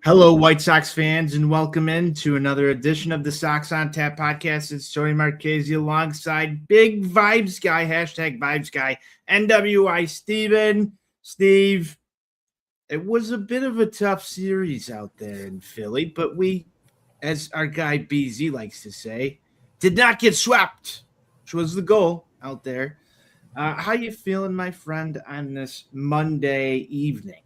Hello, White Sox fans, and welcome in to another edition of the Sox On Tap podcast. It's Tony Marchese alongside Big Vibes Guy, hashtag Vibes Guy, NWI Steve, it was a bit of a tough series out there in Philly, but we, as our guy BZ likes to say, did not get swept, which was the goal out there. How you feeling, my friend, on this Monday evening?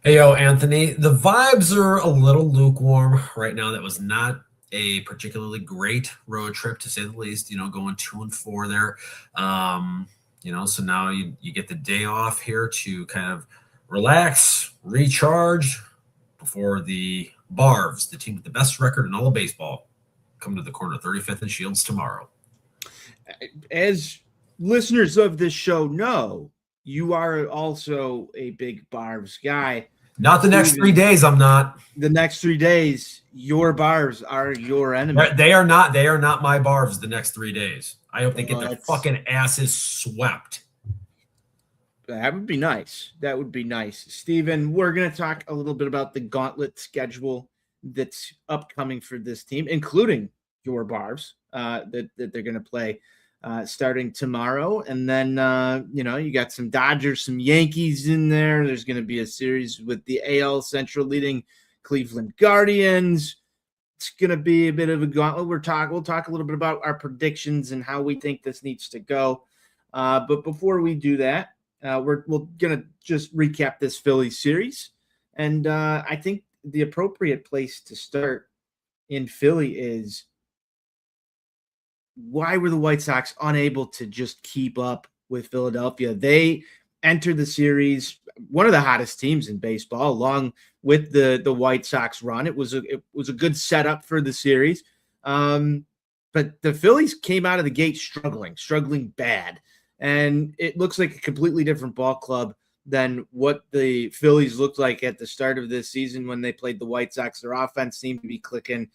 Hey, yo, Anthony. The vibes are a little lukewarm right now. That was not a particularly great road trip, to say the least, going 2-4 there. So now you get the day off here to kind of relax, recharge before the Barves, the team with the best record in all of baseball, come to the corner 35th and Shields tomorrow. As listeners of this show know, you are also a big Barves guy. Not the next 3 days, I'm not. The next 3 days, your Barves are your enemy. They are not my Barves the next 3 days. I hope they get their fucking asses swept. That would be nice. That would be nice. Steven, we're going to talk a little bit about the Gauntlet schedule that's upcoming for this team, including your Barves that they're going to play starting tomorrow. And then, you got some Dodgers, some Yankees in there. There's going to be a series with the AL Central leading Cleveland Guardians. It's going to be a bit of a gauntlet. We'll talk a little bit about our predictions and how we think this needs to go. But before we do that, we're going to just recap this Philly series. And I think the appropriate place to start in Philly is, why were the White Sox unable to just keep up with Philadelphia? They entered the series, one of the hottest teams in baseball, along with the White Sox run. It was a good setup for the series. But the Phillies came out of the gate struggling bad. And it looks like a completely different ball club than what the Phillies looked like at the start of this season when they played the White Sox. Their offense seemed to be clicking.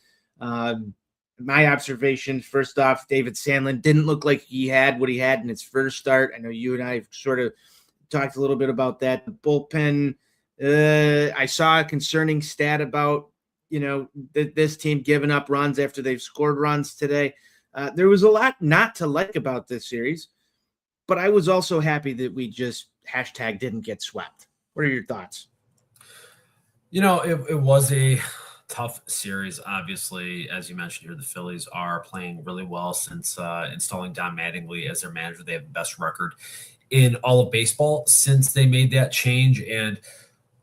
My observations, first off, David Sandlin didn't look like he had what he had in his first start. I know you and I have sort of talked a little bit about that. The bullpen, I saw a concerning stat about, this team giving up runs after they've scored runs today. There was a lot not to like about this series, but I was also happy that we just hashtag didn't get swept. What are your thoughts? It was a tough series. Obviously, as you mentioned here, the Phillies are playing really well since installing Don Mattingly as their manager. They have the best record in all of baseball since they made that change. And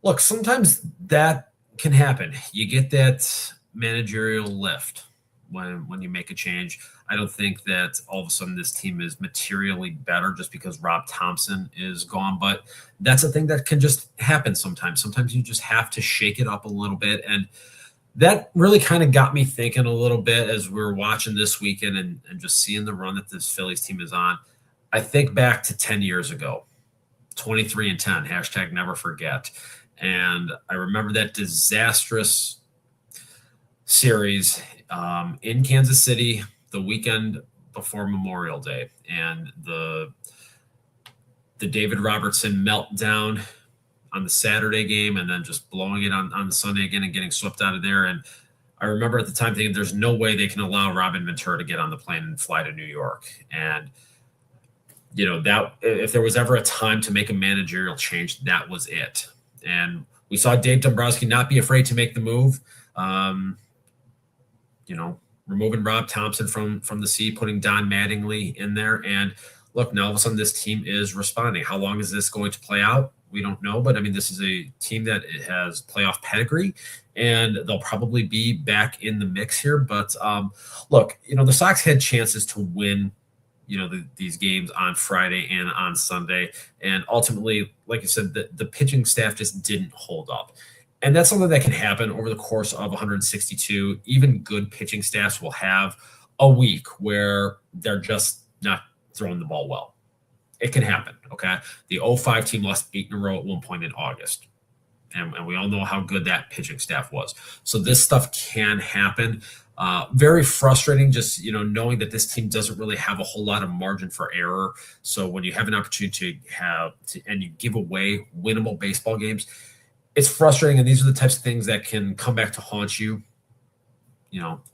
look, sometimes that can happen. You get that managerial lift when you make a change. I don't think that all of a sudden this team is materially better just because Rob Thompson is gone, but that's a thing that can just happen sometimes. Sometimes you just have to shake it up a little bit. And that really kind of got me thinking a little bit as we were watching this weekend and just seeing the run that this Phillies team is on. I think back to 10 years ago, 23-10, hashtag never forget. And I remember that disastrous series in Kansas City the weekend before Memorial Day, and the David Robertson meltdown on the Saturday game, and then just blowing it on the Sunday again and getting swept out of there. And I remember at the time thinking there's no way they can allow Robin Ventura to get on the plane and fly to New York. And, that if there was ever a time to make a managerial change, that was it. And we saw Dave Dombrowski not be afraid to make the move. Removing Rob Thompson from the seat, putting Don Mattingly in there. And look, now all of a sudden this team is responding. How long is this going to play out? We don't know, but this is a team that has playoff pedigree, and they'll probably be back in the mix here. But look, the Sox had chances to win, these games on Friday and on Sunday, and ultimately, like you said, the pitching staff just didn't hold up. And that's something that can happen over the course of 162. Even good pitching staffs will have a week where they're just not throwing the ball well. It can happen, okay? The 05 team lost 8 in a row at one point in August. And we all know how good that pitching staff was. So this stuff can happen. Very frustrating just, knowing that this team doesn't really have a whole lot of margin for error. So when you have an opportunity and you give away winnable baseball games, it's frustrating, and these are the types of things that can come back to haunt you.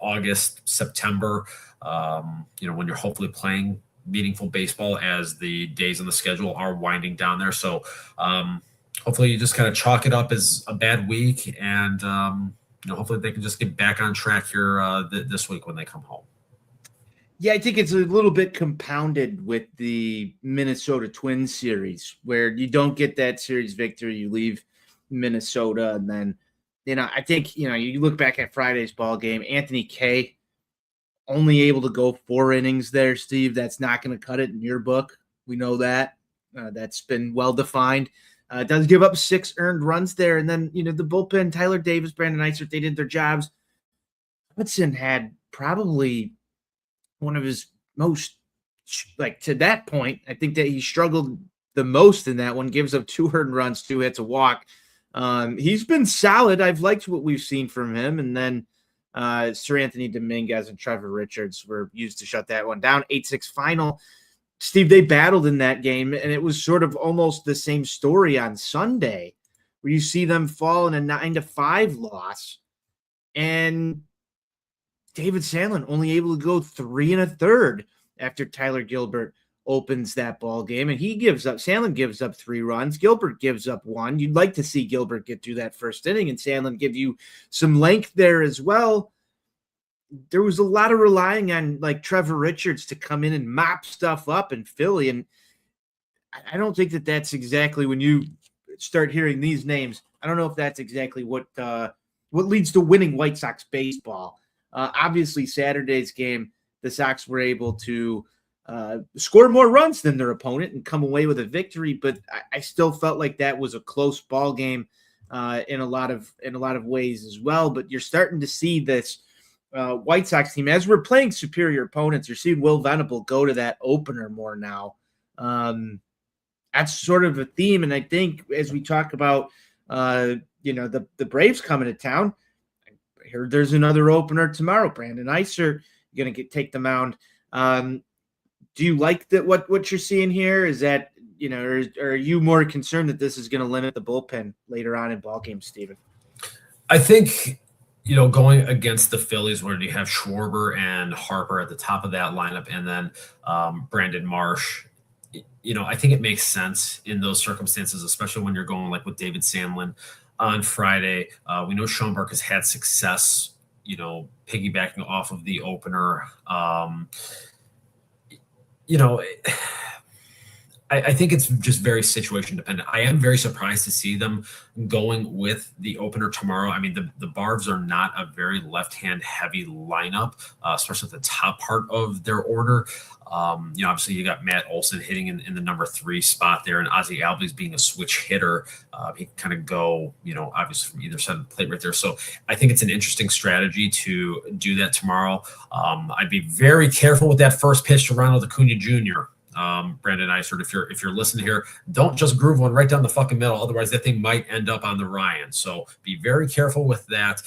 August, September. When you're hopefully playing meaningful baseball as the days on the schedule are winding down there. So hopefully you just kind of chalk it up as a bad week, and hopefully they can just get back on track here this week when they come home. Yeah, I think it's a little bit compounded with the Minnesota Twins series, where you don't get that series victory, you leave Minnesota, and then I think you look back at Friday's ball game. Anthony Kay only able to go 4 innings there, Steve. That's not going to cut it in your book. We know that. That's been well defined. Does give up 6 earned runs there, and then the bullpen, Tyler Davis, Brandon Eisert, they did their jobs. Hudson had probably one of his most, to that point, I think that he struggled the most in that one. Gives up 2 earned runs, 2 hits, a walk. He's been solid. I've liked what we've seen from him. And then Sir Anthony Dominguez and Trevor Richards were used to shut that one down. 8-6 final. Steve, they battled in that game, and it was sort of almost the same story on Sunday, where you see them fall in a 9-5 loss. And David Sandlin only able to go 3 1/3 after Tyler Gilbert opens that ball game, and Sandlin gives up 3 runs. Gilbert gives up 1. You'd like to see Gilbert get through that first inning and Sandlin give you some length there as well. There was a lot of relying on Trevor Richards to come in and mop stuff up in Philly, and I don't think that that's exactly, when you start hearing these names, I don't know if that's exactly what leads to winning White Sox baseball. Obviously, Saturday's game, the Sox were able to score more runs than their opponent and come away with a victory, but I still felt like that was a close ball game in a lot of ways as well. But you're starting to see this White Sox team, as we're playing superior opponents, you're seeing Will Venable go to that opener more now. That's sort of a theme, and I think as we talk about the Braves coming to town, I heard there's another opener tomorrow. Brandon Eisert going to take the mound. Do you like that? What you're seeing here is that, or are you more concerned that this is going to limit the bullpen later on in ball games, Steven? I think, going against the Phillies, where you have Schwarber and Harper at the top of that lineup, and then Brandon Marsh, I think it makes sense in those circumstances, especially when you're going with David Sandlin on Friday. We know Schoenberg has had success, piggybacking off of the opener. I think it's just very situation dependent. I am very surprised to see them going with the opener tomorrow. I mean, the Barbs are not a very left-hand heavy lineup, especially at the top part of their order. Obviously you got Matt Olson hitting in the number 3 spot there, and Ozzie Albies being a switch hitter. He can kind of go, obviously from either side of the plate right there. So I think it's an interesting strategy to do that tomorrow. I'd be very careful with that first pitch to Ronald Acuna Jr. Brandon Eisert, if you're listening here, don't just groove one right down the fucking middle. Otherwise that thing might end up on the Ryan. So be very careful with that.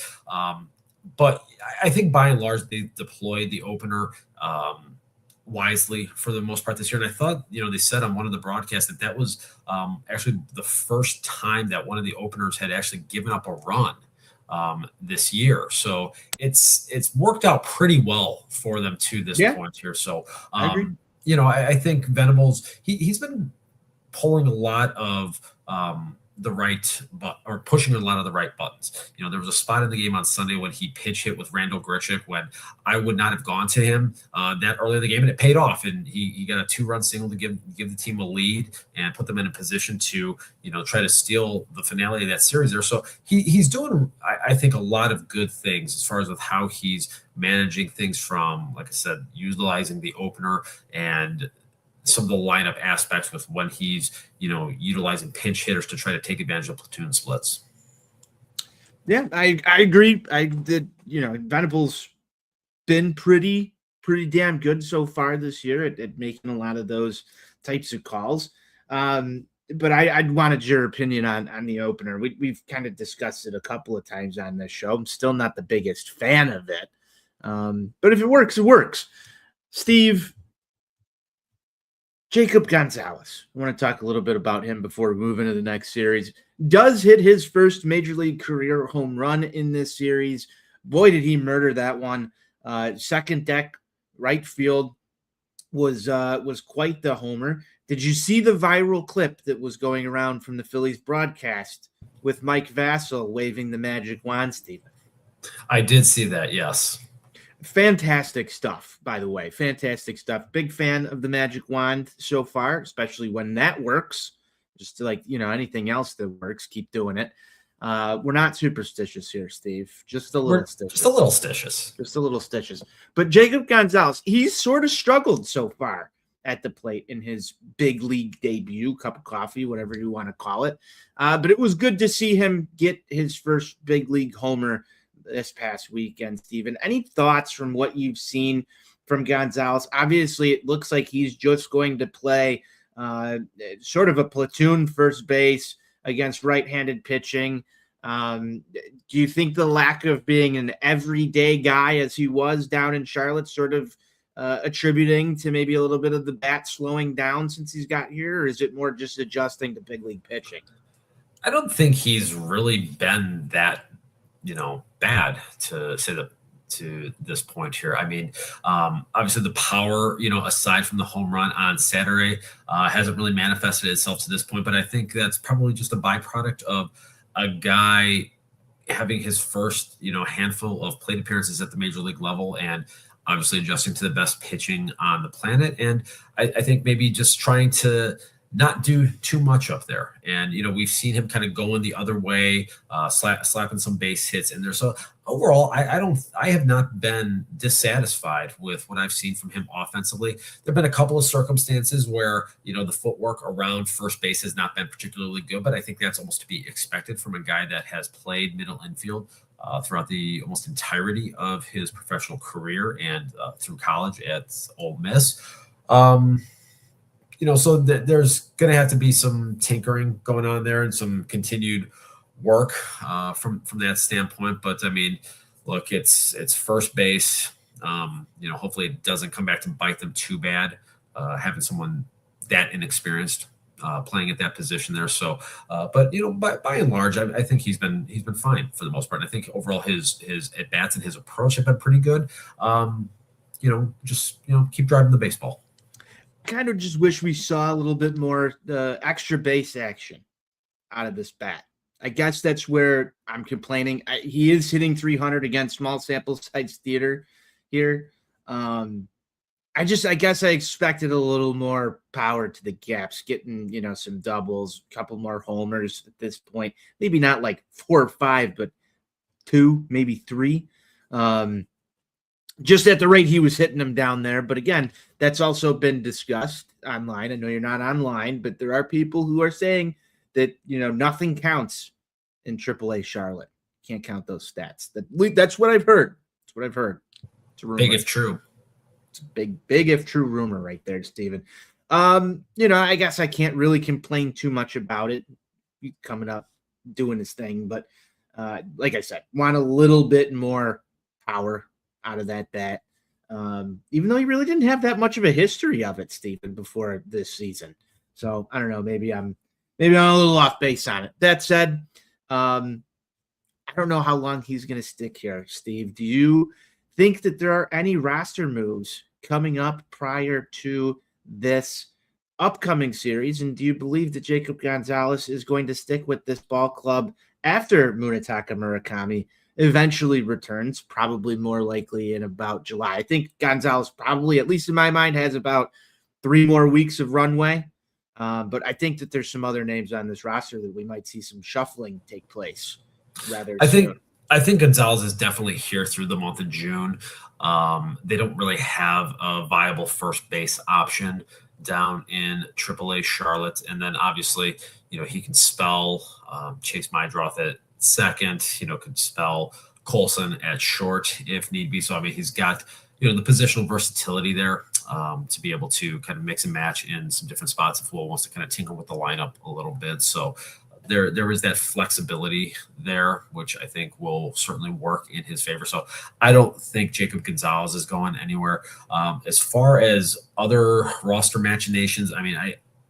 But I think by and large, they deployed the opener wisely for the most part this year. And I thought, they said on one of the broadcasts that was actually the first time that one of the openers had actually given up a run this year. So it's worked out pretty well for them to this point here. So I agree. I think Venables, he's been pulling a lot of the right or pushing a lot of the right buttons. There was a spot in the game on Sunday when he pitch hit with Randall Grichuk when I would not have gone to him that early in the game, and it paid off. And he got a 2-run single to give the team a lead and put them in a position to try to steal the finale of that series there. So he's doing, I think, a lot of good things as far as with how he's managing things, from, like I said, utilizing the opener and some of the lineup aspects with when he's, utilizing pinch hitters to try to take advantage of platoon splits. Yeah, I agree. Venable's been pretty damn good so far this year at making a lot of those types of calls. But I wanted your opinion on the opener. We've kind of discussed it a couple of times on this show. I'm still not the biggest fan of it. But if it works, it works. Steve, Jacob Gonzalez. I want to talk a little bit about him before we move into the next series. does hit his first major league career home run in this series. Boy, did he murder that one. Second deck, right field was quite the homer. Did you see the viral clip that was going around from the Phillies broadcast with Mike Vassell waving the magic wand, Steven? I did see that, yes. Fantastic stuff, by the way. Fantastic stuff. Big fan of the magic wand so far, especially when that works. Just like, anything else that works, keep doing it. We're not superstitious here, Steve. Just a little stitches. Just a little stitches. Just a little stitches. But Jacob Gonzalez, he's sort of struggled so far at the plate in his big league debut, cup of coffee, whatever you want to call it. But it was good to see him get his first big league homer this past weekend, Steven. Any thoughts from what you've seen from Gonzalez? Obviously, it looks like he's just going to play sort of a platoon first base against right-handed pitching. Do you think the lack of being an everyday guy as he was down in Charlotte sort of attributing to maybe a little bit of the bat slowing down since he's got here, or is it more just adjusting to big league pitching? I don't think he's really been that bad to say that to this point here. I mean, obviously the power, aside from the home run on Saturday, hasn't really manifested itself to this point, but I think that's probably just a byproduct of a guy having his first, handful of plate appearances at the major league level and obviously adjusting to the best pitching on the planet. And I think maybe just trying to not do too much up there. And, we've seen him kind of going the other way, slapping some base hits in there. So overall, I have not been dissatisfied with what I've seen from him offensively. There've been a couple of circumstances where, the footwork around first base has not been particularly good, but I think that's almost to be expected from a guy that has played middle infield throughout the almost entirety of his professional career and through college at Ole Miss. So there's going to have to be some tinkering going on there and some continued work from that standpoint. But I mean, look, it's first base. Hopefully it doesn't come back to bite them too bad, having someone that inexperienced playing at that position there. So, but by and large, I think he's been fine for the most part. And I think overall his at bats and his approach have been pretty good. Just keep driving the baseball. Kind of just wish we saw a little bit more extra base action out of this bat. I guess that's where I'm complaining. He is hitting 300 against small sample size theater here. I guess I expected a little more power to the gaps, getting, some doubles, a couple more homers at this point. Maybe not like 4 or 5, but 2, maybe 3. Just at the rate he was hitting them down there. But again, that's also been discussed online. I know you're not online, but there are people who are saying that, nothing counts in AAA Charlotte. Can't count those stats. That's what I've heard. That's what I've heard. It's a rumor. Big if true. It's a big if true rumor right there, Steven. I guess I can't really complain too much about it. Coming up, doing his thing. But like I said, want a little bit more power out of that bat, even though he really didn't have that much of a history of it, Stephen, before this season. So I don't know, maybe I'm a little off base on it. That said, I don't know how long he's going to stick here, Steve. Do you think that there are any roster moves coming up prior to this upcoming series? And do you believe that Jacob Gonzalez is going to stick with this ball club after Munetaka Murakami eventually returns, probably more likely in about July? I think Gonzalez probably, at least in my mind, has about 3 more weeks of runway. But I think that there's some other names on this roster that we might see some shuffling take place rather soon. I think Gonzalez is definitely here through the month of June. They don't really have a viable first base option down in AAA Charlotte. And then obviously, he can spell Chase Mydroth at second, could spell Colson at short if need be. So, I mean, he's got, the positional versatility there to be able to kind of mix and match in some different spots if Will wants to kind of tinker with the lineup a little bit. So there is that flexibility there, which I think will certainly work in his favor. So I don't think Jacob Gonzalez is going anywhere. As far as other roster machinations, I mean,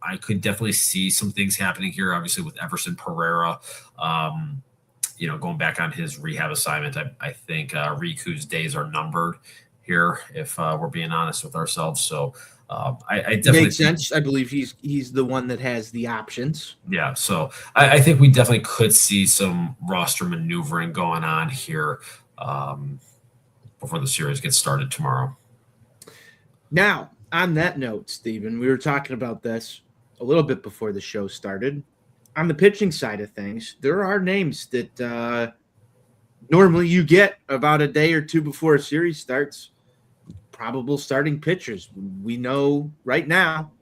I could definitely see some things happening here, obviously with Everson Pereira, going back on his rehab assignment. I think Riku's days are numbered here, if we're being honest with ourselves. So I definitely makes sense. I believe he's the one that has the options. Yeah, so I think we definitely could see some roster maneuvering going on here before the series gets started tomorrow. Now, on that note, Stephen, we were talking about this a little bit before the show started. On the pitching side of things, there are names that normally you get about a day or two before a series starts. Probable starting pitchers. We know right now,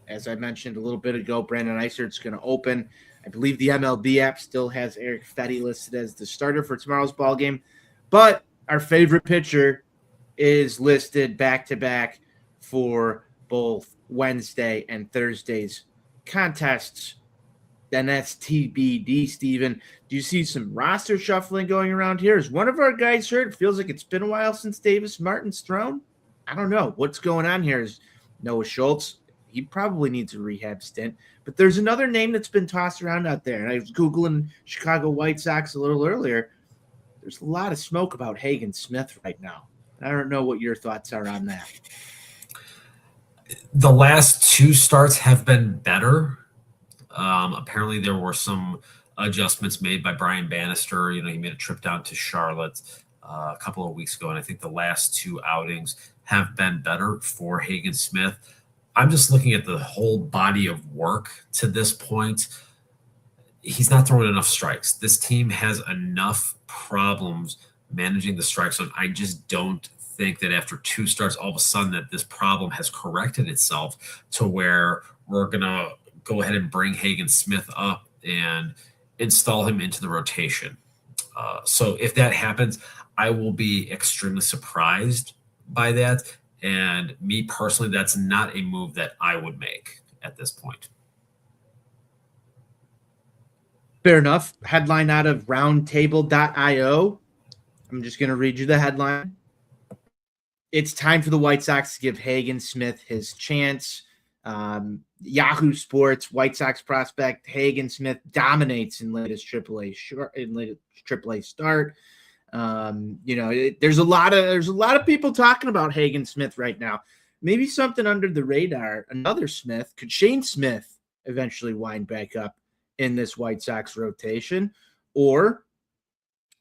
as I mentioned a little bit ago, Brandon Eisert's going to open. I believe the MLB app still has Eric Fetty listed as the starter for tomorrow's ball game. But our favorite pitcher is listed back-to-back for both Wednesday and Thursday's contests. Then that's TBD, Steven. Do you see some roster shuffling going around here? Is one of our guys hurt? It feels like it's been a while since Davis Martin's thrown. I don't know. What's going on here? Is Noah Schultz? He probably needs a rehab stint. But there's another name that's been tossed around out there. And I was Googling Chicago White Sox a little earlier. There's a lot of smoke about Hagen Smith right now. I don't know what your thoughts are on that. The last two starts have been better. Apparently there were some adjustments made by Brian Bannister. He made a trip down to Charlotte a couple of weeks ago, and I think the last two outings have been better for Hagen Smith. I'm just looking at the whole body of work to this point. He's not throwing enough strikes. This team has enough problems managing the strike zone. I just don't think that after two starts, all of a sudden that this problem has corrected itself to where we're going to go ahead and bring Hagen Smith up and install him into the rotation. So if that happens, I will be extremely surprised by that. And me personally, that's not a move that I would make at this point. Fair enough. Headline out of roundtable.io. I'm just going to read you the headline. It's time for the White Sox to give Hagen Smith his chance. Yahoo Sports, White Sox prospect Hagen Smith dominates in latest AAA start. There's a lot of people talking about Hagen Smith right now. Maybe something under the radar. Another Smith. Could Shane Smith eventually wind back up in this White Sox rotation? Or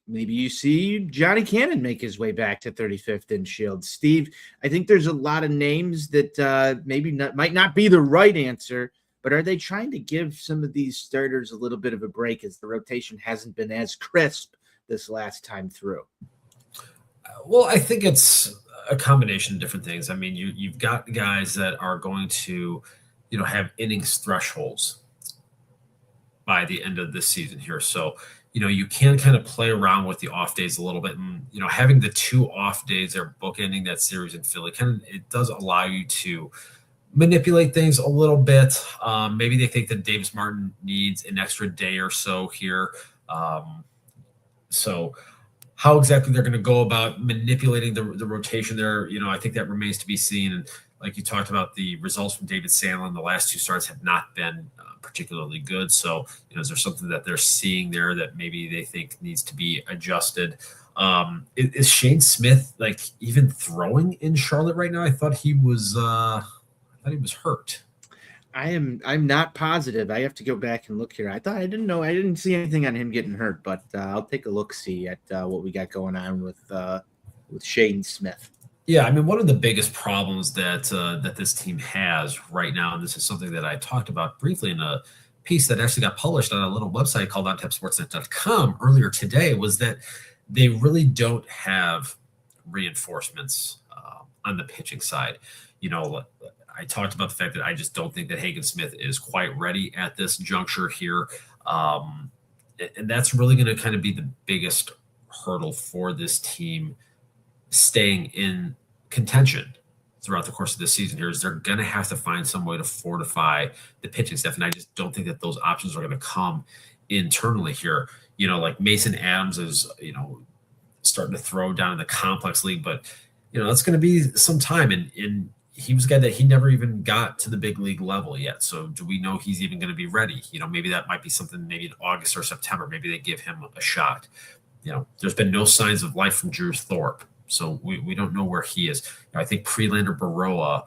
maybe you see Johnny Cannon make his way back to 35th in Shield. Steve, I think there's a lot of names that might not be the right answer, but are they trying to give some of these starters a little bit of a break as the rotation hasn't been as crisp this last time through? Well, I think it's a combination of different things. I mean, you've got guys that are going to, have innings thresholds by the end of this season here. So, you can kind of play around with the off days a little bit. And, having the two off days, they're bookending that series in Philly, it does allow you to manipulate things a little bit. Maybe they think that Davis Martin needs an extra day or so here. So how exactly they're going to go about manipulating the rotation there, I think that remains to be seen. And like you talked about, the results from David Sandlin, the last two starts have not been particularly good. So, is there something that they're seeing there that maybe they think needs to be adjusted? Is Shane Smith even throwing in Charlotte right now? I thought he was hurt. I'm not positive. I have to go back and look here. I didn't see anything on him getting hurt, but I'll take a look see at what we got going on with Shane Smith. Yeah, I mean, one of the biggest problems that this team has right now, and this is something that I talked about briefly in a piece that actually got published on a little website called OnTapSportsNet.com earlier today, was that they really don't have reinforcements on the pitching side. I talked about the fact that I just don't think that Hagen Smith is quite ready at this juncture here. And that's really going to kind of be the biggest hurdle for this team staying in contention throughout the course of this season here. Is they're going to have to find some way to fortify the pitching staff. And I just don't think that those options are going to come internally here. Like Mason Adams is, starting to throw down in the complex league, but, that's going to be some time. And he was a guy that he never even got to the big league level yet. So do we know he's even going to be ready? Maybe that might be something maybe in August or September. Maybe they give him a shot. There's been no signs of life from Drew Thorpe. So we don't know where he is. I think Prelander Baroa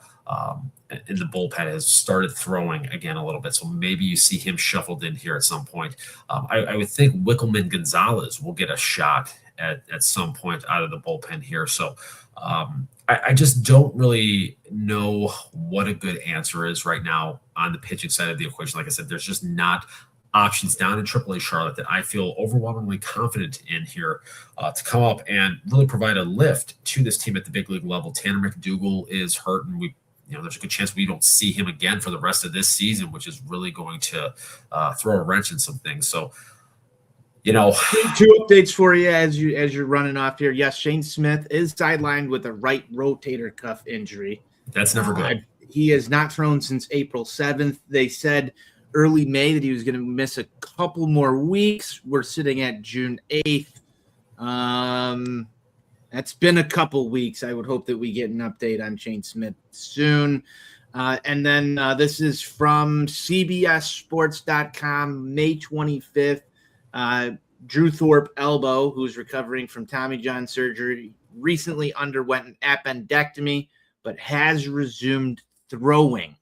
in the bullpen has started throwing again a little bit. So maybe you see him shuffled in here at some point. I would think Wickelman Gonzalez will get a shot at some point out of the bullpen here. So I just don't really know what a good answer is right now on the pitching side of the equation. Like I said, there's just not options down in AAA Charlotte that I feel overwhelmingly confident in here to come up and really provide a lift to this team at the big league level. Tanner McDougal is hurt, and there's a good chance we don't see him again for the rest of this season, which is really going to throw a wrench in some things. So, two updates for you as you're running off here. Yes, Shane Smith is sidelined with a right rotator cuff injury. That's never good. He has not thrown since April 7th. They said early May that he was going to miss a couple more weeks. We're sitting at June 8th. That's been a couple weeks. I would hope that we get an update on Shane Smith soon. And then this is from CBSSports.com, May 25th. Drew Thorpe elbow, who's recovering from Tommy John surgery, recently underwent an appendectomy, but has resumed throwing.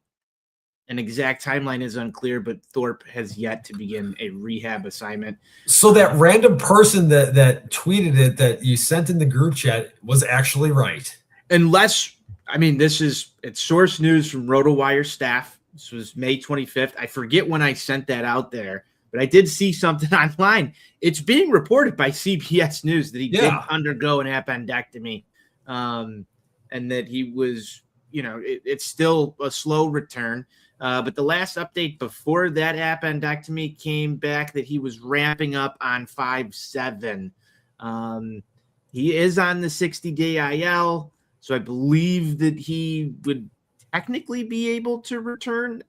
An exact timeline is unclear, but Thorpe has yet to begin a rehab assignment. So that random person that tweeted it that you sent in the group chat was actually right. Unless, it's source news from RotoWire staff. This was May 25th. I forget when I sent that out there, but I did see something online. It's being reported by CBS News that he did undergo an appendectomy, and that he was, it's still a slow return. But the last update before that appendectomy came back that he was ramping up on 5/7. He is on the 60-day IL, so I believe that he would technically be able to return,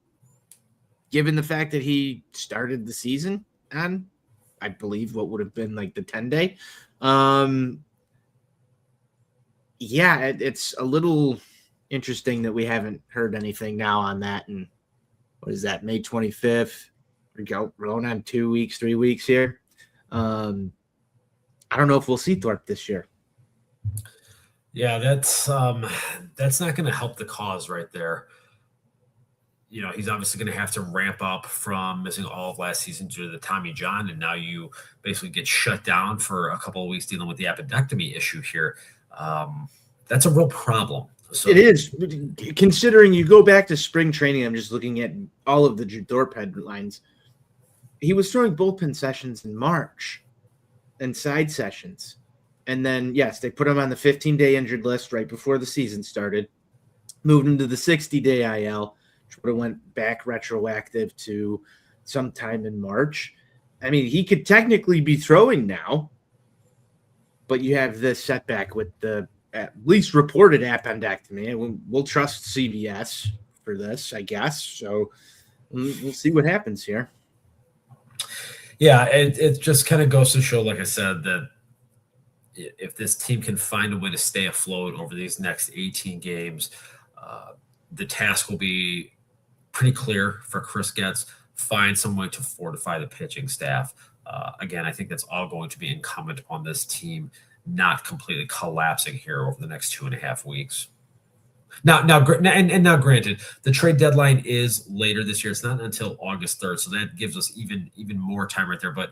given the fact that he started the season on, I believe, what would have been like the 10-day. It's a little interesting that we haven't heard anything now on that. And what is that, May 25th? We're going on 2 weeks, 3 weeks here. I don't know if we'll see Thorpe this year. Yeah, that's not going to help the cause right there. He's obviously going to have to ramp up from missing all of last season due to the Tommy John, and now you basically get shut down for a couple of weeks dealing with the appendectomy issue here. That's a real problem. So, it is, considering you go back to spring training. I'm just looking at all of the Drew Thorpe headlines. He was throwing bullpen sessions in March and side sessions. And then, yes, they put him on the 15-day injured list right before the season started, moved him to the 60-day IL, which would have went back retroactive to sometime in March. He could technically be throwing now, but you have this setback with the at least reported appendectomy. We'll trust CBS for this, I guess. So we'll see what happens here. Yeah, it just kind of goes to show, like I said, that if this team can find a way to stay afloat over these next 18 games, the task will be pretty clear for Chris Getz. Find some way to fortify the pitching staff. Again, I think that's all going to be incumbent on this team not completely collapsing here over the next 2.5 weeks. Now, granted, the trade deadline is later this year. It's not until August 3rd, so that gives us even more time right there. But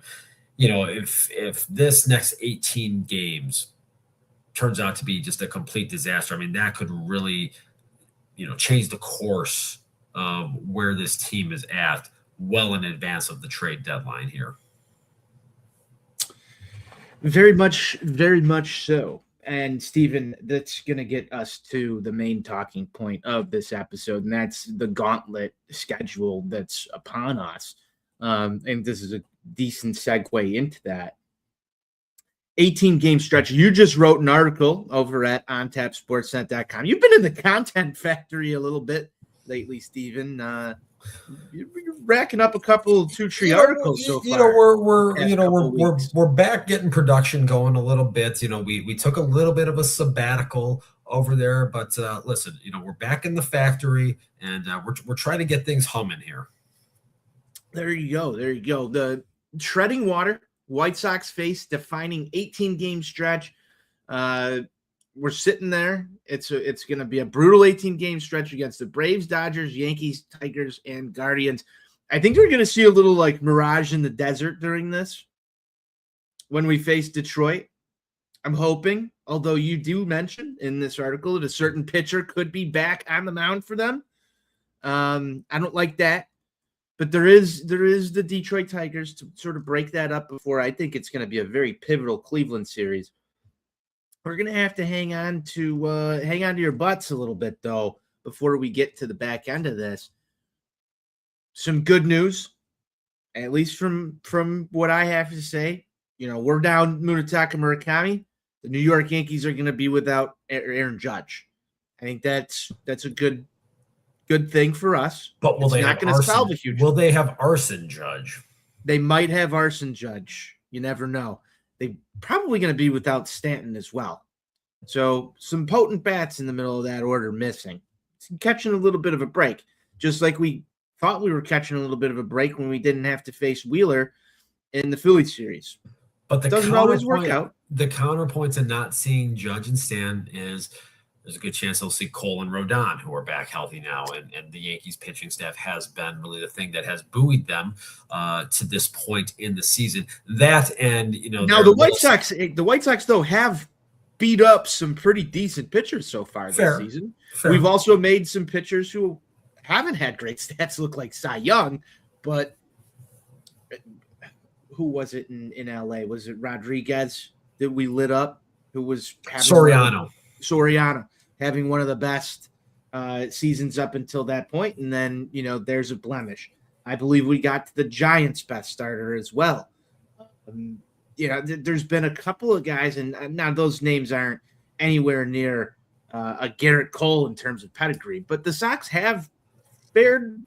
if this next 18 games turns out to be just a complete disaster, that could really, change the course of where this team is at well in advance of the trade deadline here. Very much so. And Stephen, that's going to get us to the main talking point of this episode, and that's the Gauntlet schedule that's upon us. And this is a decent segue into that. 18-game stretch. You just wrote an article over at OnTapSportsNet.com. You've been in the content factory a little bit lately, Stephen. You're racking up a couple 2-3 articles so far. We're back getting production going a little bit. We took a little bit of a sabbatical over there. But listen, we're back in the factory, and we're trying to get things humming here. There you go. There you go. The treading water. White Sox face defining 18-game stretch. We're sitting there. It's going to be a brutal 18-game stretch against the Braves, Dodgers, Yankees, Tigers, and Guardians. I think we're going to see a little like mirage in the desert during this when we face Detroit. I'm hoping, although you do mention in this article that a certain pitcher could be back on the mound for them. I don't like that, but there is the Detroit Tigers to sort of break that up before. I think it's going to be a very pivotal Cleveland series. We're going to have to hang on to your butts a little bit, though, before we get to the back end of this. Some good news, at least from what I have to say. We're down Munetaka Murakami. The New York Yankees are going to be without Aaron Judge. I think that's a good thing for us. But will they not going to solve a huge? Will they have Arson Judge? They might have Arson Judge. You never know. They probably going to be without Stanton as well. So some potent bats in the middle of that order missing. It's catching a little bit of a break, just like we thought we were catching a little bit of a break when we didn't have to face Wheeler in the Phillies series. But the doesn't always work out. The counterpoint to not seeing Judge and Stan is there's a good chance they'll see Cole and Rodon, who are back healthy now, and the Yankees pitching staff has been really the thing that has buoyed them to this point in the season. That and now the White Sox though have beat up some pretty decent pitchers so far this season. Fair. We've also made some pitchers who haven't had great stats look like Cy Young, but who was it in LA? Was it Rodriguez that we lit up? Who was Soriano having one of the best seasons up until that point, and then there's a blemish. I believe we got to the Giants' best starter as well. There's been a couple of guys, and now those names aren't anywhere near a Garrett Cole in terms of pedigree, but the Sox have fared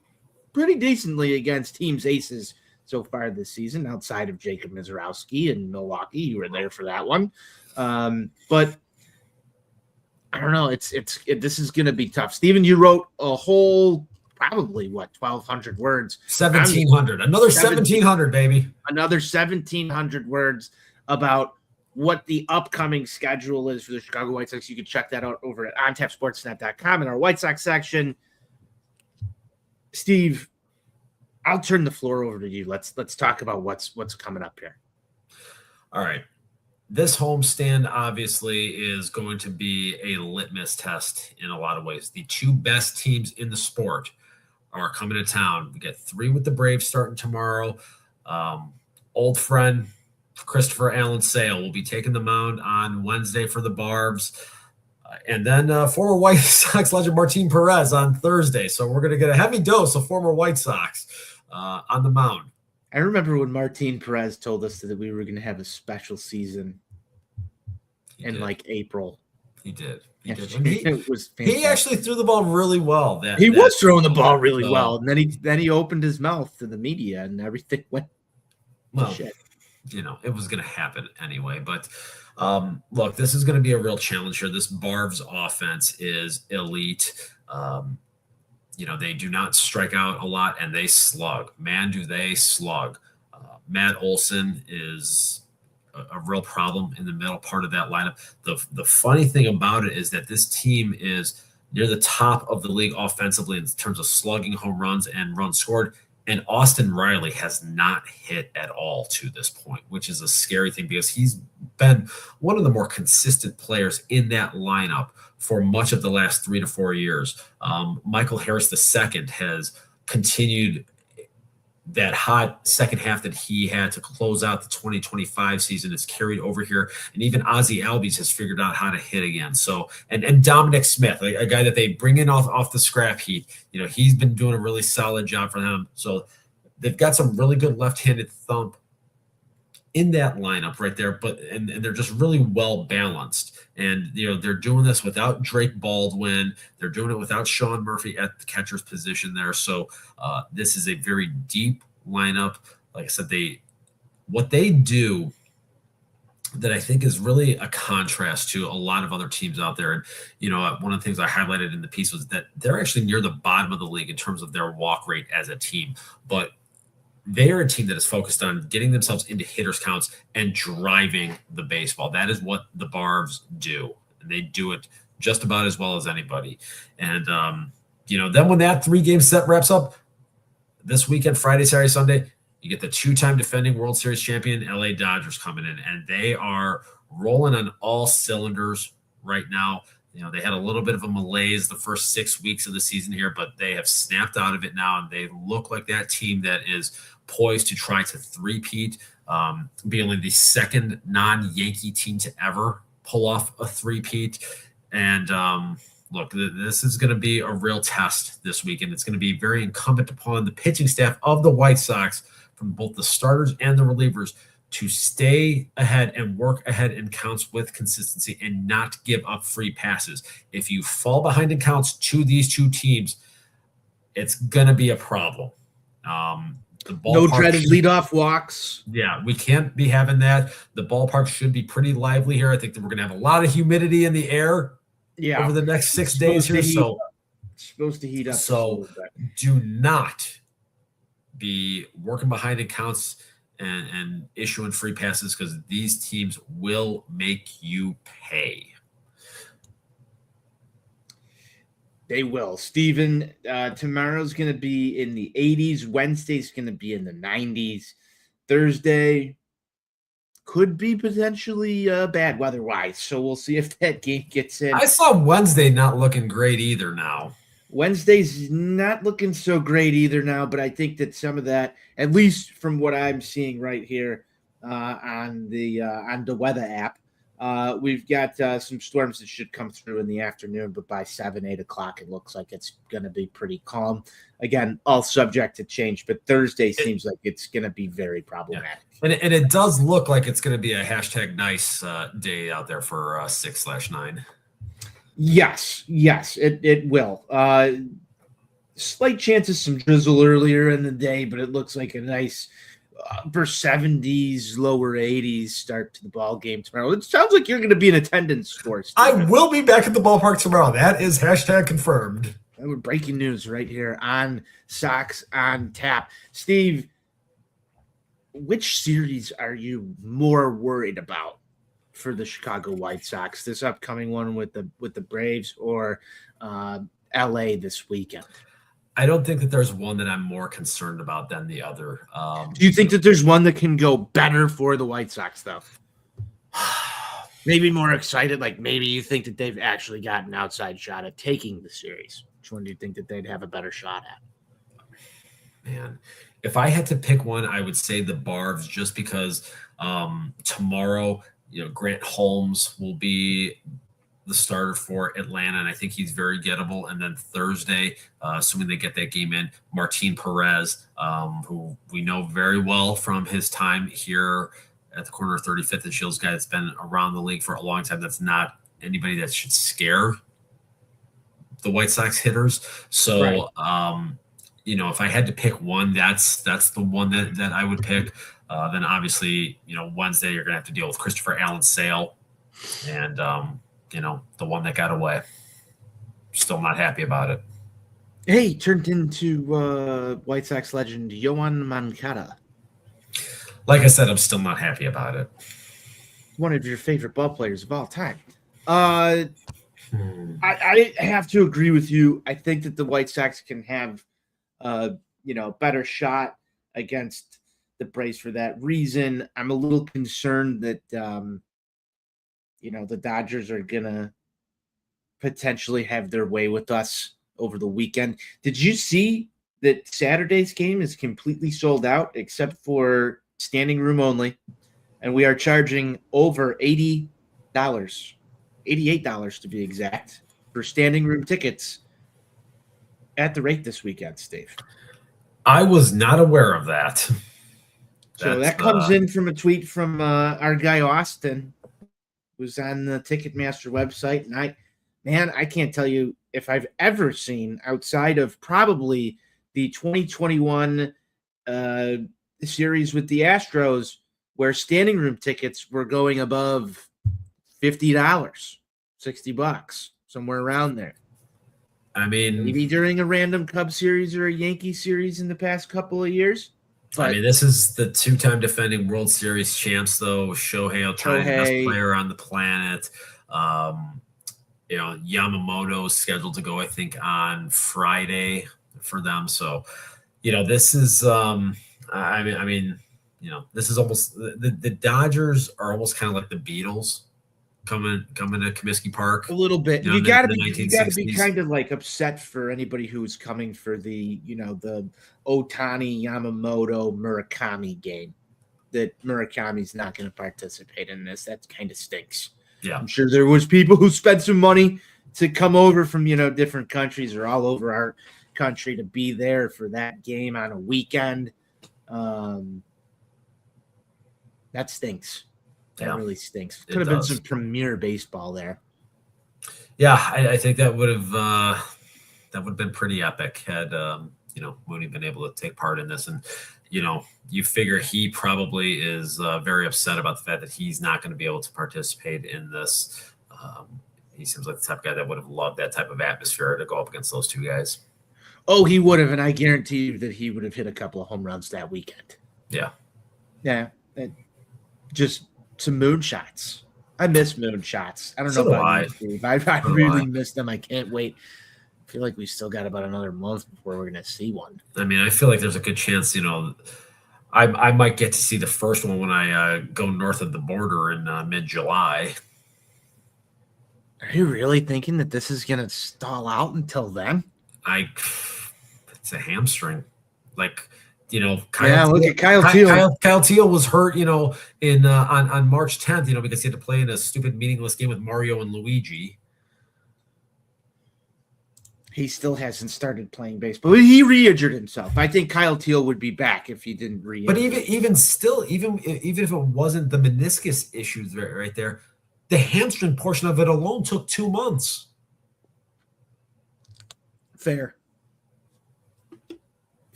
pretty decently against teams' aces so far this season, outside of Jacob Mizorowski in Milwaukee. You were there for that one. But I don't know. This is going to be tough. Steven, you wrote a whole, probably 1,200 words. 1,700. Another 1,700, baby. Another 1,700 words about what the upcoming schedule is for the Chicago White Sox. You can check that out over at ontapsportsnet.com in our White Sox section. Steve, I'll turn the floor over to you. Let's talk about what's coming up here. All right. This homestand obviously is going to be a litmus test in a lot of ways. The two best teams in the sport are coming to town. We get 3 with the Braves starting tomorrow. Old friend Christopher Allen Sale will be taking the mound on Wednesday for the Barbs. And then former White Sox legend Martin Perez on Thursday. So we're going to get a heavy dose of former White Sox on the mound. I remember when Martin Perez told us that we were going to have a special season in like April. He did. It was fantastic. He actually threw the ball really well. He was throwing the ball really well, and then he opened his mouth to the media, and everything went to shit. It was going to happen anyway. But look, this is going to be a real challenge here. This Barbs offense is elite. They do not strike out a lot, and they slug. Man, do they slug. Matt Olson is a real problem in the middle part of that lineup. The funny thing about it is that this team is near the top of the league offensively in terms of slugging, home runs, and runs scored. And Austin Riley has not hit at all to this point, which is a scary thing because he's been one of the more consistent players in that lineup for much of the last 3 to 4 years. Michael Harris II has continued that hot second half that he had to close out the 2025 season. It's carried over here. And even Ozzie Albies has figured out how to hit again. So, and Dominic Smith, a guy that they bring in off the scrap heap, he's been doing a really solid job for them. So they've got some really good left-handed thump in that lineup right there, and they're just really well balanced. And they're doing this without Drake Baldwin. They're doing it without Sean Murphy at the catcher's position there. So this is a very deep lineup. Like I said, what they do that I think is really a contrast to a lot of other teams out there. And, one of the things I highlighted in the piece was that they're actually near the bottom of the league in terms of their walk rate as a team. But they are a team that is focused on getting themselves into hitters counts and driving the baseball. That is what the Barbs do. And they do it just about as well as anybody. And, then when that 3-game set wraps up this weekend, Friday, Saturday, Sunday, you get the 2-time defending World Series champion LA Dodgers coming in, and they are rolling on all cylinders right now. They had a little bit of a malaise the first 6 weeks of the season here, but they have snapped out of it now, and they look like that team that is poised to try to three-peat, be only the second non-Yankee team to ever pull off a three-peat. And look, this is going to be a real test this weekend. It's going to be very incumbent upon the pitching staff of the White Sox, from both the starters and the relievers, to stay ahead and work ahead in counts with consistency and not give up free passes. If you fall behind in counts to these two teams, it's going to be a problem. No dreaded leadoff walks. Yeah, we can't be having that. The ballpark should be pretty lively here. I think that we're going to have a lot of humidity in the air over the next 6 days here. So it's supposed to heat up. So do not be working behind accounts and issuing free passes, because these teams will make you pay. They will. Steven, tomorrow's going to be in the 80s. Wednesday's going to be in the 90s. Thursday could be potentially bad weather-wise, so we'll see if that game gets in. I saw Wednesday not looking great either now. Wednesday's not looking so great either now, but I think that some of that, at least from what I'm seeing right here on the weather app, we've got some storms that should come through in the afternoon, but by 7, 8 o'clock, it looks like it's going to be pretty calm. Again, all subject to change, but Thursday seems like it's going to be very problematic. Yeah. And it does look like it's going to be a #nice day out there for 6/9. Yes, it will. Slight chance of some drizzle earlier in the day, but it looks like a nice upper 70s, lower 80s start to the ball game tomorrow. It sounds like you're going to be in attendance for us. I will be back at the ballpark tomorrow. That is #confirmed. We're breaking news right here on Sox on Tap. Steve, which series are you more worried about for the Chicago White Sox, this upcoming one with the Braves, or LA this weekend? I don't think that there's one that I'm more concerned about than the other. Do you think that there's one that can go better for the White Sox, though? Maybe more excited, like maybe you think that they've actually got an outside shot at taking the series. Which one do you think that they'd have a better shot at? Man, if I had to pick one, I would say the Barbs, just because tomorrow, Grant Holmes will be the starter for Atlanta, and I think he's very gettable. And then Thursday, assuming they get that game in, Martin Perez, who we know very well from his time here at the corner of 35th and Shields, guy that's been around the league for a long time. That's not anybody that should scare the White Sox hitters. So, right. If I had to pick one, that's the one that I would pick. Then obviously, Wednesday you're going to have to deal with Christopher Allen Sale and, the one that got away. Still not happy about it. Hey, turned into White Sox legend Yoan Moncada. Like I said, I'm still not happy about it. One of your favorite ball players of all time. I have to agree with you. I think that the White Sox can have better shot against the Braves for that reason. I'm a little concerned that the Dodgers are gonna potentially have their way with us over the weekend. Did you see that Saturday's game is completely sold out except for standing room only, and we are charging over $80, $88 to be exact, for standing room tickets at the rate this weekend, Steve? I was not aware of that. So that comes in from a tweet from our guy Austin, who's on the Ticketmaster website. And I can't tell you if I've ever seen, outside of probably the 2021 series with the Astros, where standing room tickets were going above $50, $60, somewhere around there. I mean, maybe during a random Cubs series or a Yankee series in the past couple of years. But this is the two-time defending World Series champs, though. Shohei Ohtani, the best player on the planet. Yamamoto is scheduled to go, I think, on Friday for them. So, this is, this is almost the Dodgers are almost kind of like the Beatles coming to Comiskey Park a little bit. You got to be kind of like upset for anybody who's coming for the Ohtani, Yamamoto, Murakami game. That Murakami's not going to participate in this. That kind of stinks. Yeah, I'm sure there was people who spent some money to come over from different countries or all over our country to be there for that game on a weekend. That stinks. That really stinks. Could have been some premier baseball there. Yeah, I think that would have been pretty epic had Mooney been able to take part in this. And you figure he probably is very upset about the fact that he's not going to be able to participate in this. He seems like the type of guy that would have loved that type of atmosphere to go up against those two guys. Oh, he would have, and I guarantee you that he would have hit a couple of home runs that weekend. Yeah. Yeah. Just some moonshots. I miss moonshots. I don't know about you, Steve. I really miss them. I can't wait. I feel like we still got about another month before we're going to see one. I feel like there's a good chance, I might get to see the first one when I go north of the border in mid-July. Are you really thinking that this is going to stall out until then? It's a hamstring. Look at Kyle Teal. Kyle Teal was hurt, in on March 10th, because he had to play in a stupid meaningless game with Mario and Luigi. He still hasn't started playing baseball. He re-injured himself. I think Kyle Teal would be back if he didn't re-injure. But even still, even if it wasn't the meniscus issues right there, the hamstring portion of it alone took 2 months. Fair.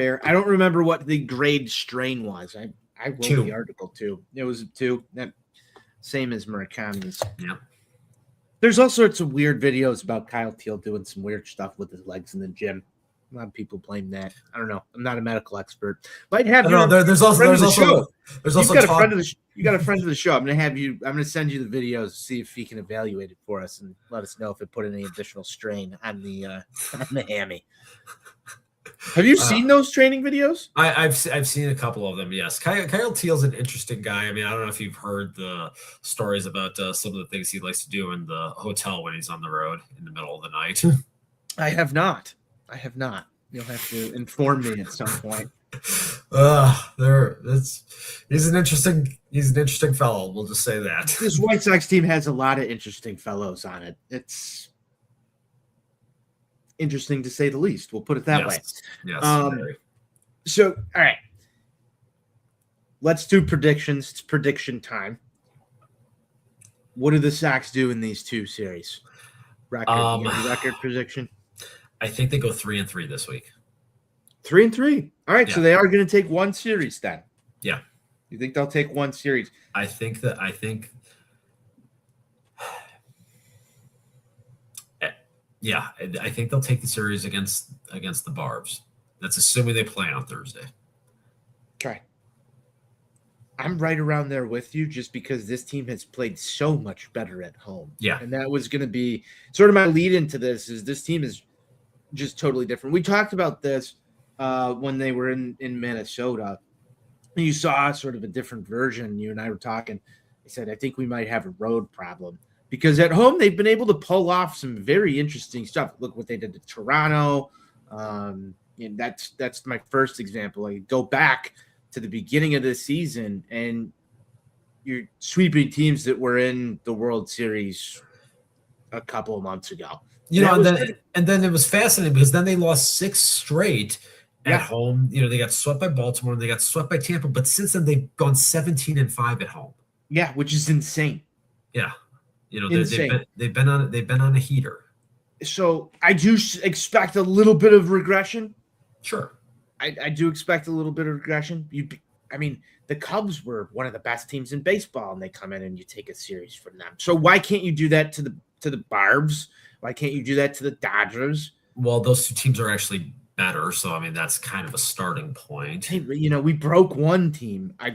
I don't remember what the grade strain was. I wrote 2. The article too. It was 2. That same as Murakami's. Yeah. There's all sorts of weird videos about Kyle Teal doing some weird stuff with his legs in the gym. A lot of people blame that. I don't know. I'm not a medical expert. Might have there's also you got a friend of the show. I'm gonna send you the videos, see if he can evaluate it for us and let us know if it put any additional strain on the hammy. Have you seen those training videos? I've seen a couple of them. Yes, Kyle Teal's an interesting guy. I don't know if you've heard the stories about some of the things he likes to do in the hotel when he's on the road in the middle of the night. I have not. You'll have to inform me at some point. He's an interesting fellow. We'll just say that. This White Sox team has a lot of interesting fellows on it. It's interesting to say the least. We'll put it that way. Yes. So, all right. Let's do predictions. It's prediction time. What do the Sox do in these 2 series? Record prediction? I think they go 3-3 this week. 3-3. All right, so they are going to take 1 series then. Yeah. You think they'll take 1 series? I think they'll take the series against the Barbs. That's assuming they play on Thursday. Okay. I'm right around there with you just because this team has played so much better at home. Yeah. And that was going to be sort of my lead into this team is just totally different. We talked about this when they were in Minnesota. You saw sort of a different version. You and I were talking. I said, I think we might have a road problem because at home they've been able to pull off some very interesting stuff. Look what they did to Toronto. And that's my first example. I go back to the beginning of this season and you're sweeping teams that were in the World Series a couple of months ago. And then it was fascinating because then they lost 6 straight at home. They got swept by Baltimore and they got swept by Tampa, but since then they've gone 17-5 at home. Yeah, which is insane. Yeah. They've been on a heater. So I do expect a little bit of regression. Sure. I do expect a little bit of regression. I mean, the Cubs were one of the best teams in baseball, and they come in and you take a series from them. So why can't you do that to the Barbs? Why can't you do that to the Dodgers? Well, those two teams are actually better, so I mean that's kind of a starting point. Hey, we broke one team. I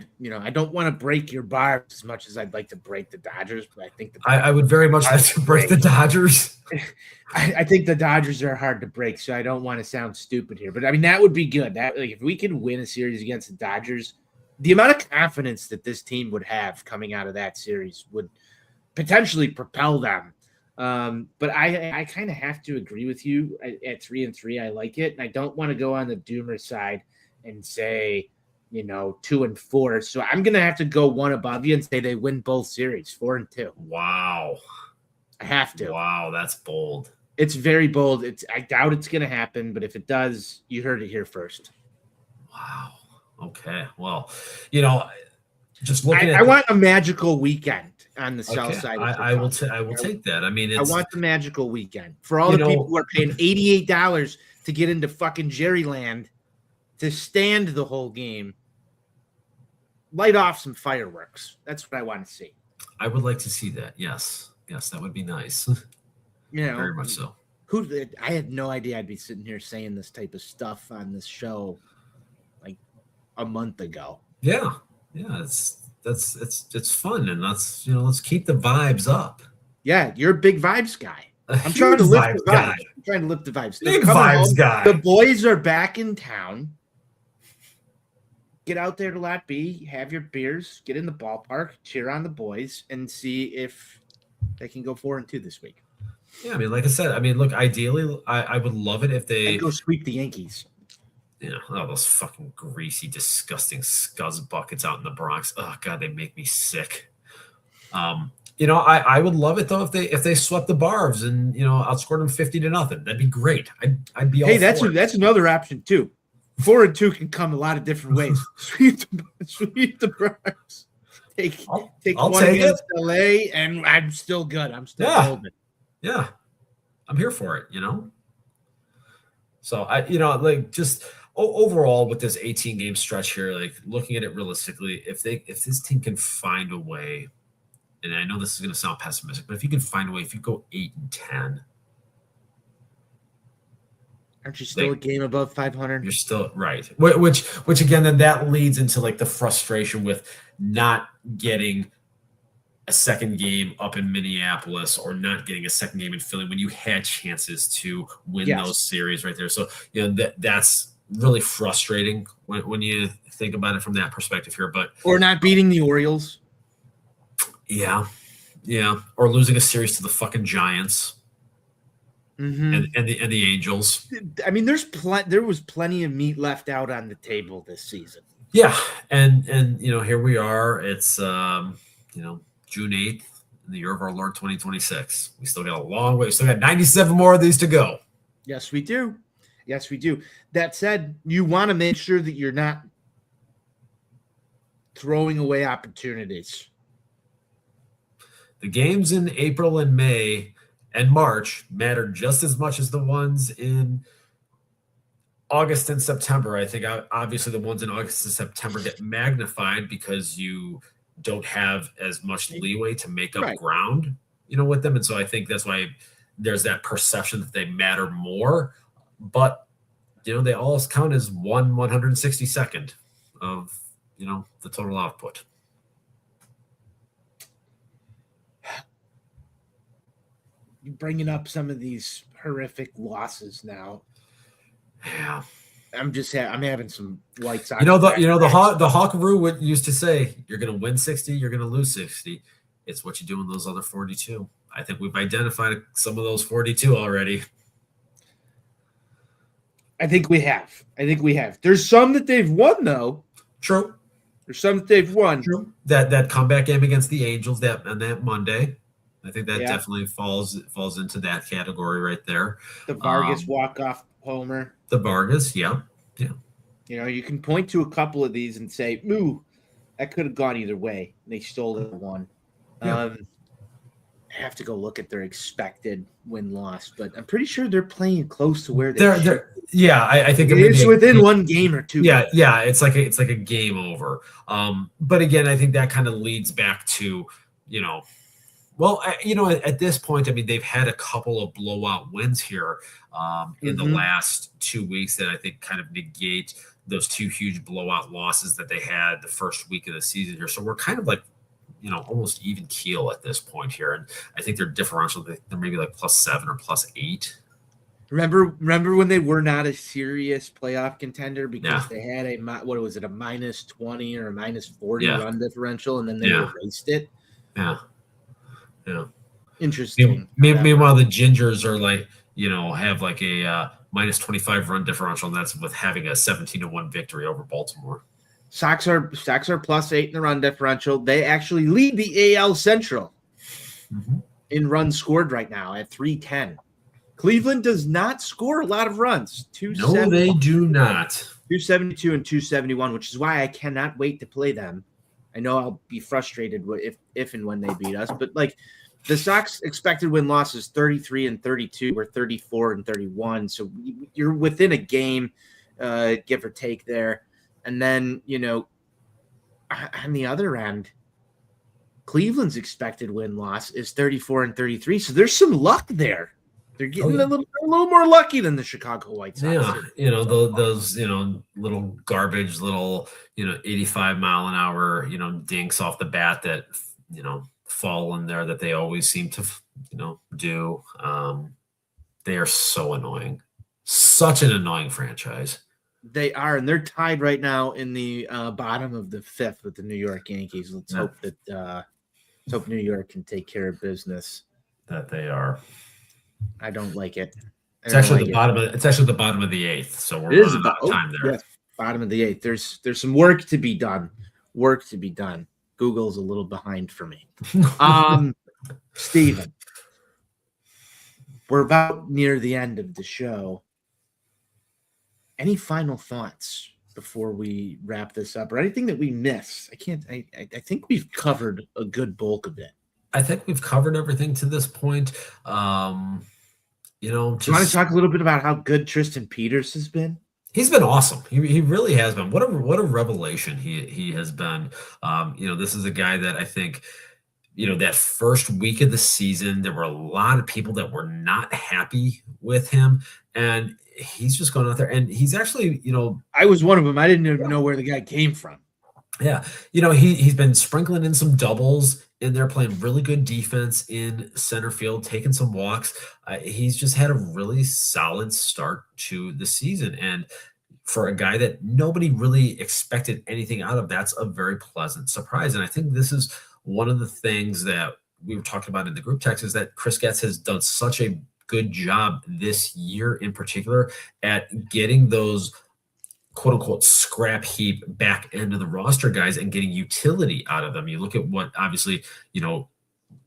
don't want to break your Barbs as much as I'd like to break the Dodgers, but I think I would very much like to break the Dodgers. I think the Dodgers are hard to break, so I don't want to sound stupid here. But I mean, that would be good. That if we could win a series against the Dodgers, the amount of confidence that this team would have coming out of that series would potentially propel them. But I kind of have to agree with you at 3-3. I like it, and I don't want to go on the doomer side and say 2-4. So I'm gonna have to go one above you and say they win both series, 4-2. Wow, I have to. Wow, that's bold. It's very bold. I doubt it's gonna happen, but if it does, you heard it here first. Wow. Okay. Well, just looking I want a magical weekend on the south side. I will take that. I mean, I want the magical weekend for all the people who are paying $88 to get into fucking Jerryland to stand the whole game. Light off some fireworks. That's what I want to see. I would like to see that. Yes, that would be nice. Very much so. I had no idea I'd be sitting here saying this type of stuff on this show like a month ago. Yeah. It's fun, and let's keep the vibes up. Yeah, you're a big vibes guy. I'm trying to lift the vibes. I'm trying to lift the vibes. Big vibes guy. The boys are back in town. Get out there to Lot B, have your beers, get in the ballpark, cheer on the boys, and see if they can go 4-2 this week. Yeah, I mean, like I said, look, ideally, I would love it if they go sweep the Yankees. Those fucking greasy, disgusting scuzz buckets out in the Bronx. Oh God, they make me sick. I would love it though if they swept the Barbs and outscored them 50-0. That'd be great. I'd be all for it. That's another option too. 4-2 can come a lot of different ways. Sweep the Bronx. Take one against LA, and I'm still good. I'm still golden. Yeah, I'm here for it. So just overall with this 18-game stretch here, like looking at it realistically, if this team can find a way, and I know this is going to sound pessimistic, but if you can find a way, if you go 8-10. Aren't you still a game above 500? You're still right. Which again, then that leads into like the frustration with not getting a second game up in Minneapolis or not getting a second game in Philly when you had chances to win those series right there. So that's really frustrating when you think about it from that perspective here. Or not beating the Orioles. Yeah, or losing a series to the fucking Giants. Mm-hmm. And the Angels. I mean, there was plenty of meat left out on the table this season. Yeah, and here we are. It's June 8th in the year of our Lord 2026. We still got a long way. We still got 97 more of these to go. Yes, we do. That said, you want to make sure that you're not throwing away opportunities. The games in April and May and March matter just as much as the ones in August and September. I think obviously the ones in August and September get magnified because you don't have as much leeway to make up ground, with them. And so I think that's why there's that perception that they matter more. But, they all count as 1/162nd of, the total output. You're bringing up some of these horrific losses now. Yeah. I'm having some White Sox. The Hawkaroo would used to say, you're going to win 60, you're going to lose 60. It's what you do in those other 42. I think we've identified some of those 42 already. I think we have. There's some that they've won, though. True. There's some that they've won. True. That comeback game against the Angels on that Monday. I think that definitely falls into that category right there. The Vargas walk-off homer. The Vargas, yeah. You can point to a couple of these and say, ooh, that could have gone either way. They stole the one. Yeah. I have to go look at their expected win-loss, but I'm pretty sure they're playing close to where they're yeah. I think it's within one game or two. Yeah. It's like a game over. But again, I think that kind of leads back to, well, at this point, I mean, they've had a couple of blowout wins here in the last 2 weeks that I think kind of negate those two huge blowout losses that they had the first week of the season here. So we're kind of like, almost even keel at this point here. And I think they're differential. They're maybe like +7 or +8. Remember when they were not a serious playoff contender because they had a -20 or a -40 run differential, and then they erased it. Yeah. Interesting. Meanwhile, the Gingers are like, have like a -25 run differential, and that's with having a 17-1 victory over Baltimore. Sox are +8 in the run differential. They actually lead the AL Central in runs scored right now at 310. Cleveland does not score a lot of runs. No, they do not. 272 and 271, which is why I cannot wait to play them. I know I'll be frustrated if and when they beat us, but like the Sox expected win-loss is 33 and 32 or 34 and 31. So you're within a game, give or take there. And then, on the other end, Cleveland's expected win-loss is 34 and 33. So there's some luck there. They're getting a little more lucky than the Chicago White Sox. Yeah, those little garbage, 85-mile-an-hour, dinks off the bat that fall in there that they always seem to do. They are so annoying. Such an annoying franchise. They are, and they're tied right now in the bottom of the fifth with the New York Yankees. Let's hope New York can take care of business. That they are. I don't like it. It's actually the bottom of the eighth. So we're running out of time there. Yes, bottom of the eighth. There's some work to be done. Google's a little behind for me. Steven, we're about near the end of the show. Any final thoughts before we wrap this up, or anything that we miss? I think we've covered a good bulk of it. I think we've covered everything to this point. Do you want to talk a little bit about how good Tristan Peters has been? He's been awesome. He really has been. What a revelation he has been. This is a guy that I think, that first week of the season, there were a lot of people that were not happy with him, and he's just gone out there, and he's actually, I was one of them. I didn't even know where the guy came from. Yeah. He's been sprinkling in some doubles in there, playing really good defense in center field, taking some walks. He's just had a really solid start to the season. And for a guy that nobody really expected anything out of, that's a very pleasant surprise. And I think this is one of the things that we were talking about in the group text is that Chris Getz has done such a good job this year in particular at getting those quote unquote scrap heap back end of the roster guys and getting utility out of them. You look at what obviously,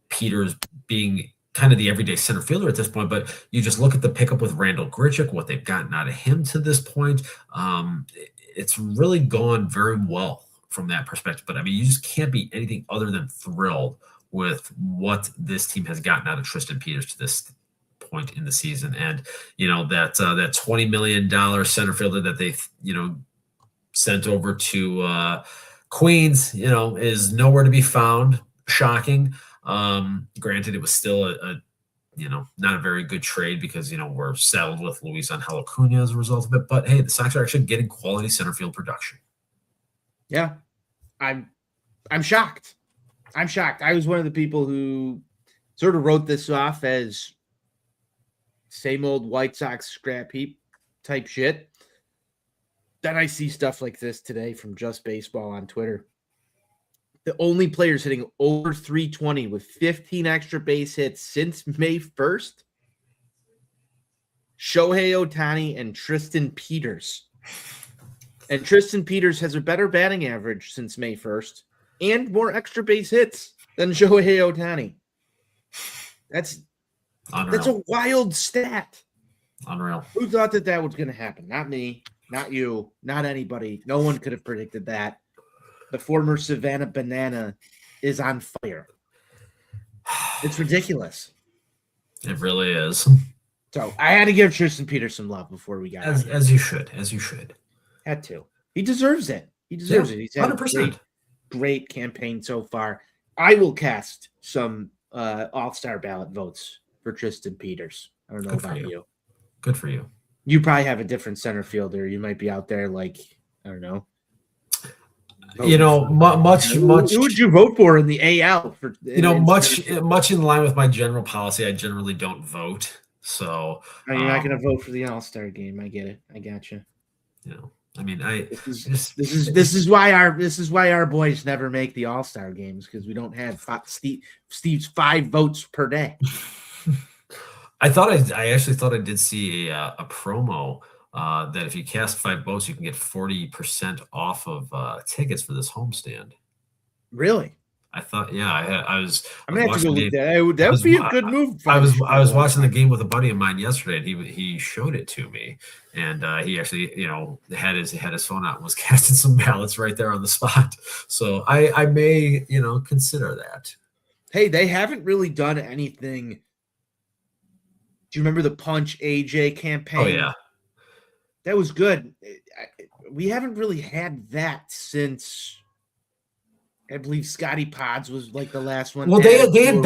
Peters being kind of the everyday center fielder at this point, but you just look at the pickup with Randall Grichuk, what they've gotten out of him to this point. It's really gone very well from that perspective. But I mean, you just can't be anything other than thrilled with what this team has gotten out of Tristan Peters to this point in the season. And that $20 million center fielder that they sent over to Queens is nowhere to be found. Shocking. Granted, it was still a not a very good trade because we're saddled with Luis Angel Acuna as a result of it, but hey, the Sox are actually getting quality center field production. Yeah, I'm shocked. I was one of the people who sort of wrote this off as same old White Sox scrap heap type shit. Then I see stuff like this today from Just Baseball on Twitter. The only players hitting over 320 with 15 extra base hits since May 1st, Shohei Ohtani and Tristan Peters. And Tristan Peters has a better batting average since May 1st and more extra base hits than Shohei Ohtani. That's unreal. That's a wild stat. Unreal. Who thought that was going to happen? Not me, not you, not anybody. No one could have predicted that. The former Savannah Banana is on fire. It's ridiculous. It really is. So I had to give Tristan Peter some love before we got As you should. Had to. He deserves it. He deserves it. He's had 100%. a great campaign so far. I will cast some all-star ballot votes for Tristan Peters. I don't know about you. Good for you. You probably have a different center fielder. You might be out there like, I don't know. Much. Who would you vote for in the AL? Much in line with my general policy. I generally don't vote. So you're not going to vote for the All-Star game. I get it. I got you. I mean, this is why our boys never make the All-Star games, because we don't have Steve's 5 votes per day. I actually thought I did see a promo that if you cast 5 votes, you can get 40% off of tickets for this homestand. Really? I thought, yeah, I'm gonna have to go look that. That would be a good move. I was watching the game with a buddy of mine yesterday, and he showed it to me, and he actually, had his phone out and was casting some ballots right there on the spot. So I may, consider that. Hey, they haven't really done anything. Do you remember the Punch AJ campaign? Oh yeah, that was good. We haven't really had that since. I believe Scotty Pods was like the last one. Well, they had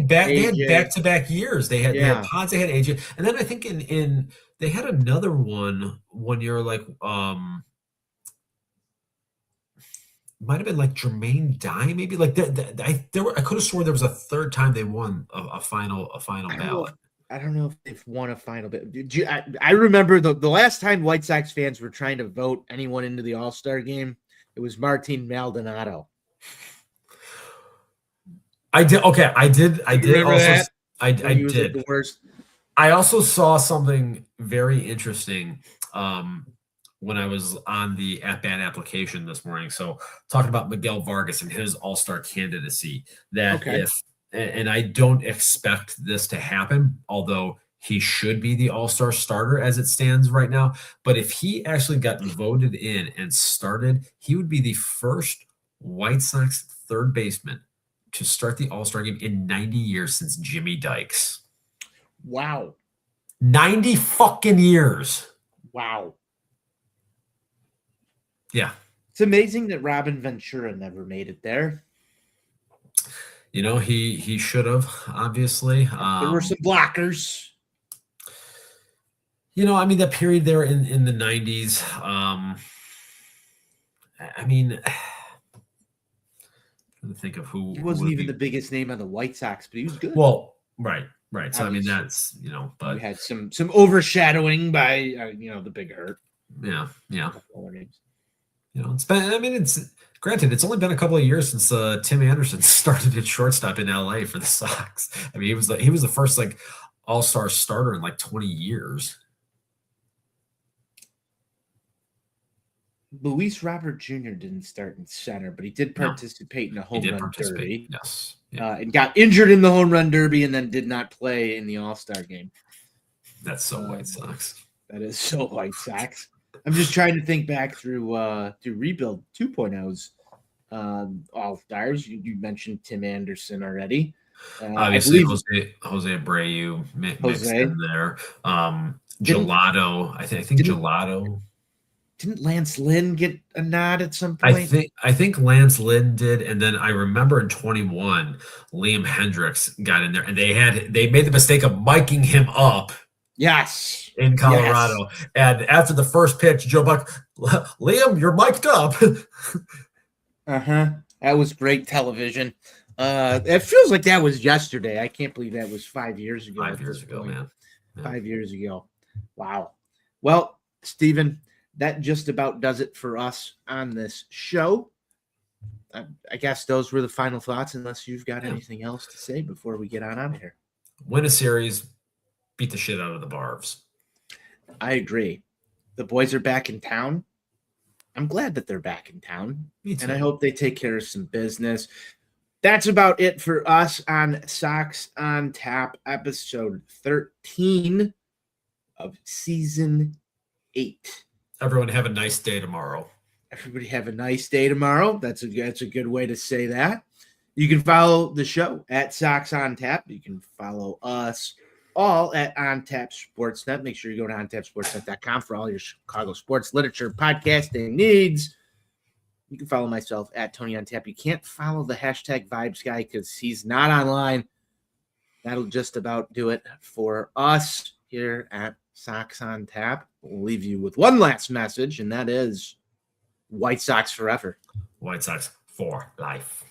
back-to-back years. They had Pods, they had AJ, and then I think in they had another one year, like might have been like Jermaine Dye, maybe like I could have sworn there was a third time they won a final ballot. I don't know if they've won a final ballot. I remember the last time White Sox fans were trying to vote anyone into the All-Star game. It was Martin Maldonado. I did. Okay, I did. I did also. That? I did. Like the worst. I also saw something very interesting when I was on the at-bat application this morning. So talking about Miguel Vargas and his All-Star candidacy. And I don't expect this to happen, although he should be the All-Star starter as it stands right now. But if he actually got voted in and started, he would be the first White Sox third baseman to start the All-Star game in 90 years since Jimmy Dykes. Wow. 90 fucking years. Wow. Yeah. It's amazing that Robin Ventura never made it there. He should have, obviously. There were some blockers. I mean, that period there in the 90s, I mean, I'm trying to think of who. He wasn't even the biggest name on the White Sox, but he was good. Well, right. So, I mean, that's, but. We had some overshadowing by, the Big Hurt. Yeah. It's been, granted, it's only been a couple of years since Tim Anderson started at shortstop in LA for the Sox. I mean, he was the first, like, all-star starter in, like, 20 years. Luis Robert Jr. didn't start in center, but he did participate in a home run derby. Yes. And got injured in the home run derby and then did not play in the All-Star game. That's so White Sox. That is so White Sox. I'm just trying to think back through Rebuild 2.0's All-Stars. You mentioned Tim Anderson already. Obviously, Jose Abreu mixed in there. Gelato. I think Gelato. Didn't Lance Lynn get a nod at some point? I think Lance Lynn did, and then I remember in 21, Liam Hendricks got in there, and they made the mistake of miking him up. Yes, in Colorado, and after the first pitch, Joe Buck, Liam, you're mic'd up. That was great television. It feels like that was yesterday. I can't believe that was 5 years ago. 5 years ago, man. Yeah. 5 years ago. Wow. Well, Steven, that just about does it for us on this show. I guess those were the final thoughts, unless you've got anything else to say before we get on out of here. Win a series, beat the shit out of the Barbs. I agree. The boys are back in town. I'm glad that they're back in town. Me too. And I hope they take care of some business. That's about it for us on Sox on Tap, episode 13 of season 8. Everyone have a nice day tomorrow. Everybody have a nice day tomorrow. That's a good way to say that. You can follow the show at Sox On Tap. You can follow us all at On Tap Sportsnet. Make sure you go to ontapsportsnet.com for all your Chicago sports literature podcasting needs. You can follow myself at Tony On Tap. You can't follow the hashtag Vibes Guy because he's not online. That'll just about do it for us here at Sox On Tap. We'll leave you with one last message, and that is White Sox forever. White Sox for life.